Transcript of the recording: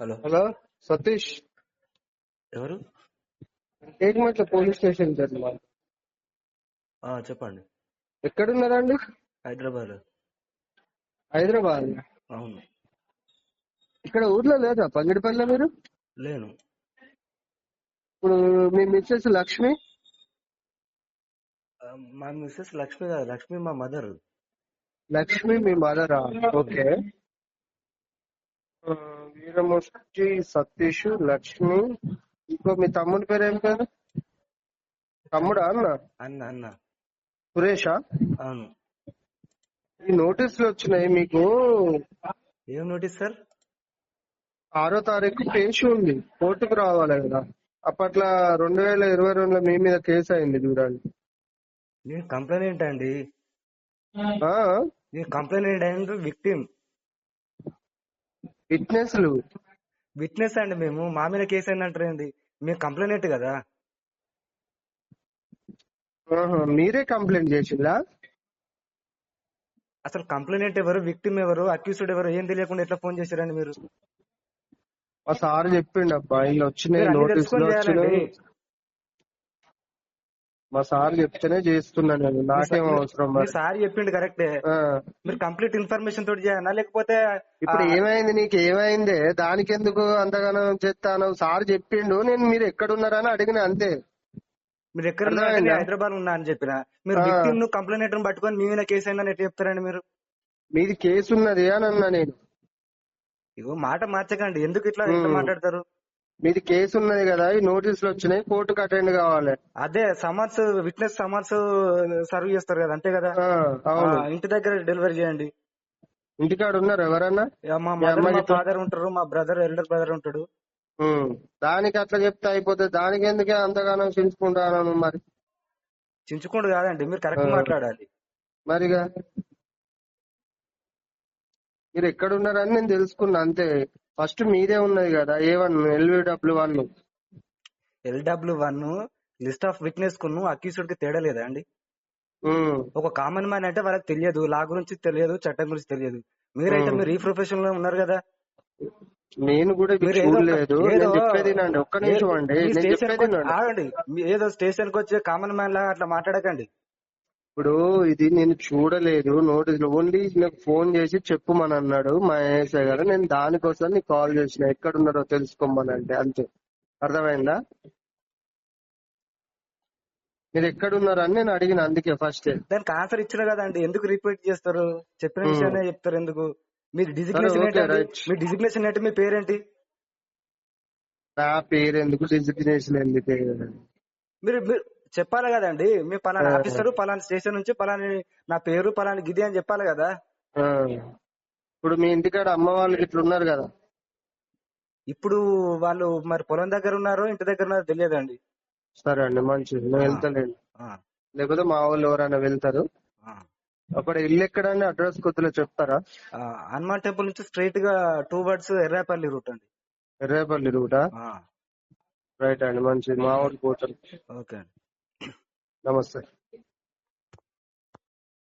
Hello, hello Satish, ఎవరు? ఏకమట్ల police station sir మాది. చెప్పండి. ఎక్కడున్నారండి? హైదరాబాద్. హైదరాబాద్. అవును. ఇక్కడ ఊర్లో లేదా పంగిడిపల్లిలో మీరు? లేను. ఇప్పుడు మీ మిస్సెస్ లక్ష్మి? మా మిస్సెస్ లక్ష్మి కాదు, లక్ష్మి మా మదర్. లక్ష్మి మీ మదరా? ఓకే. వీరముష్టి సతీష్, లక్ష్మి, ఇంకో మీ తమ్ముడి పేరు ఏం పేరు? తమ్ముడా అన్న? అన్న అన్న. సురేషా? అవును. ఈ నోటీసులు వచ్చినాయి మీకు. ఏం నోటీస్ సార్? 6వ తారీఖు పేషి ఉంది, కోర్టుకు రావాలి కదా. అప్పట్లో 2022లో మీ మీద కేసు అయింది చూడండి. నేను కంప్లైంట్ అండి. ఆ నేను కంప్లైంట్ అండ్ విక్టిమ్. విట్నెస్ అండి. మేము మా మీద కేసు అయిందంటారు ఏంది? మేము కంప్లైంట్ కదా. మీరే కంప్లైంట్ చేసిందా? అసలు కంప్లైంట్ ఎవరు, విక్టిమ్ ఎవరు, అక్యూజ్డ్ ఎవరు ఏం తెలియకుండా ఎట్లా ఫోన్ చేశారండి మీరు? మా సార్ చెప్పిండు అబ్బా, ఇలా వచ్చినాయి మీరు అన్ని నోటీసులు తెలుసుకొని చేయాలండి. వచ్చినాయి. మా సార్ చెప్తేనే చేస్తున్నాను నేను, నాకేం అవసరం మీ మరి. సార్ చెప్పిండు కరెక్టే. మీరు కంప్లీట్ ఇన్ఫర్మేషన్ తోటి చేయాలా లేకపోతే ఇప్పుడు ఏమైంది, నీకు ఏమైంది? దానికి ఎందుకు అంతగానం చెప్తాను? సార్ చెప్పిండు, నేను మీరు ఎక్కడున్నారని అడిగిన అంతే. మీరు ఎక్కడ ఉన్నారంటే హైదరాబాద్ ఉన్నా అని చెప్పిన. మీరు విక్టిమ్ ను కంప్లైంట్ పట్టుకొని మీ మీద కేసు అయిందని ఎట్లా చెప్తారండి మీరు? మీది కేసు ఉన్నది అని అన్నా నేను. ఇగో మాట మార్చకండి, ఎందుకు ఇట్లా మాట్లాడతారు? మీది కేసు ఉన్నది కదా, ఈ నోటీసులు వచ్చినాయి, కోర్టుకు అటెండ్ కావాలి. అదే సమన్స్, విట్నెస్ సమన్స్ సర్వ్ చేస్తారు కదా, అంతే కదా. ఇంటి దగ్గర డెలివరీ చేయండి. ఇంటికాడ ఉన్నారు ఎవరన్నా? మా మదర్, మా ఫాదర్ ఉంటారు, మా బ్రదర్, ఎల్డర్ బ్రదర్ ఉంటాడు. దానికి అట్లా చెప్తే అయిపోతుంది. దానికి ఎందుకే అంతగానో చించుకుంటాను? మరి చించుకోండు కాదండి, మీరు కరెక్ట్ మాట్లాడాలి. మరిగా మీరు ఎక్కడున్నారని నేను తెలుసుకున్నా అంతే. ఫస్ట్ మీదే ఉన్నది కదా A1 LWW1. LW1 list of witness కు అక్యూజ్డ్ కి తేడా లేదా అండి? ఒక కామన్ మ్యాన్ అంటే వాళ్ళకి తెలియదు, లా గురించి తెలియదు, చట్టం గురించి తెలియదు. మీరైతే మీరు ఈ ప్రొఫెషన్ లో ఉన్నారు కదా. నేను కూడా చూడలేదు. నేను చెప్పేది ఒక్క నిమిషం అండి, నేను చెప్పేది ఆగండి. ఏదో స్టేషన్ కి వచ్చే కామన్ మ్యాన్ లాగా అట్లా మాట్లాడకండి. ఇప్పుడు ఇది నేను చూడలేదు నోటీసులు, ఓన్లీ నాకు ఫోన్ చేసి చెప్పుమని అన్నాడు మా ఏఎస్ఐ గారు. నేను దానికోసం నీకు కాల్ చేసిన, ఎక్కడున్నారో తెలుసుకోమని అంటే, అంతే. అర్థమైందా? మీరు ఎక్కడున్నారని నేను అడిగిన, అందుకే ఫస్ట్ దానికి ఆన్సర్ ఇచ్చిన కదండి, ఎందుకు రిపీట్ చేస్తారు? చెప్పిన విషయాన్ని చెప్తారు ఎందుకు? మీరు డిజిగ్నేషన్ ఏంటండి? మీ డిజిగ్నేషన్ ఏంటి? మీ పేరేంటి? నా పేరు ఎందుకు, డిజిగ్నేషన్ ఎందుకు? మీరు చెప్పాలి కదండి. మీ పలానా ఆఫీసర్, పలానా స్టేషన్ నుంచి పలాని నా పేరు, పలాని గిది అని చెప్పాలి కదా. ఇప్పుడు మీ ఇంటికాడ అమ్మ వాళ్ళు ఇట్లా ఉన్నారు కదా. ఇప్పుడు వాళ్ళు మరి పొలం దగ్గర ఉన్నారో ఇంటి దగ్గర ఉన్నారో తెలియదండి. సరే అండి, మంచిది. నేను వెళ్తానండి, లేకపోతే మా వాళ్ళు ఎవరైనా వెళ్తారు. అక్కడ ఇల్లు ఎక్కడండి? అడ్రస్ కొద్దిగా చెప్తారా? హనుమాన్ టెంపుల్ నుంచి స్ట్రైట్ గా 2 words ఎర్రాపల్లి రూట్ అండి. ఎర్రాపల్లి రూటా? రైట్ అండి, మంచిది. మా వాళ్ళు పోతారు. ఓకే. నమస్తే.